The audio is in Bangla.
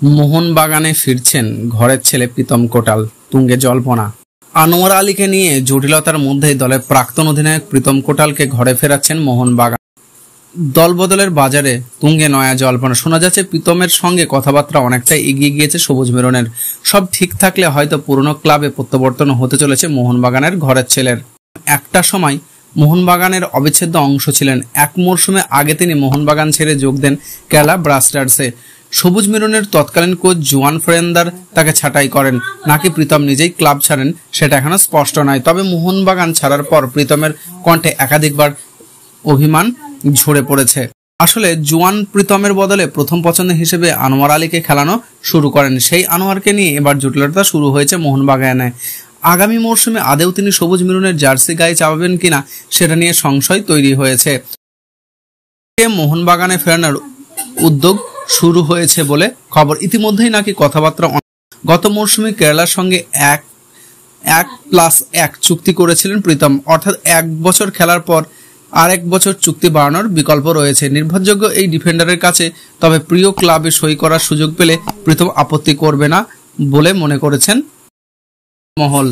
মোহনবাগানে ফিরছেন ঘরের ছেলে প্রীতম কোটাল, তুঙ্গে জল্পনা। আনোয়ার আলীকে নিয়ে জটিলতার মধ্যেই দলের প্রাক্তন অধিনায়ক প্রীতম কোটালকে ঘরে ফেরাচ্ছেন মোহনবাগান। দলবদলের বাজারে তুঙ্গে নয়া জল্পনা। শোনা যাচ্ছে প্রীতমের সঙ্গে কথাবার্তা অনেকটাই এগিয়ে গিয়েছে সবুজ মেরুনের। সব ঠিক থাকলে হয়তো পুরনো ক্লাবে প্রত্যাবর্তন হতে চলেছে মোহনবাগানের ঘরের ছেলের। একটা সময় মোহনবাগানের অবিচ্ছেদ্য অংশ ছিলেন। এক মরশুমে আগে তিনি মোহনবাগান ছেড়ে যোগ দেন কেরালা ব্লাস্টার্সে। সবুজ মেরুনের তৎকালীন কোচ জুয়ান ফেরেন্দার তাকে ছাঁটাই করেন, নাকি প্রীতম নিজেই ক্লাব ছাড়েন সেটা এখনো স্পষ্ট নয়। তবে মোহনবাগান ছাড়ার পর প্রীতমের কণ্ঠে একাধিকবার অভিমান ঝরে পড়েছে। আসলে জুয়ান প্রীতমের বদলে প্রথম পছন্দ হিসেবে আনোয়ার আলীকে খেলানো শুরু করেন। সেই আনোয়ারকে নিয়ে এবার জটিলতা শুরু হয়েছে মোহনবাগানে। আগামী মরশুমে আদেও তিনি সবুজ মেরুনের জার্সি গায়ে চাপাবেন কিনা সেটা নিয়ে সংশয় তৈরি হয়েছে। মোহনবাগানে ফেরানোর উদ্যোগ শুরু হয়েছে বলে খবর। ইতিমধ্যেই নাকি কথাবার্তা। গত মরশুমে কেরালার সঙ্গে 1+1 চুক্তি করেছিলেন প্রীতম, অর্থাৎ 1 বছর খেলার পর আরেক বছর চুক্তি বাড়ানোর বিকল্প রয়েছে নির্ভরযোগ্য এই ডিফেন্ডারের কাছে। তবে প্রিয় ক্লাবে সই করার সুযোগ পেলে প্রীতম আপত্তি করবে না বলে মনে করেছেন মহল।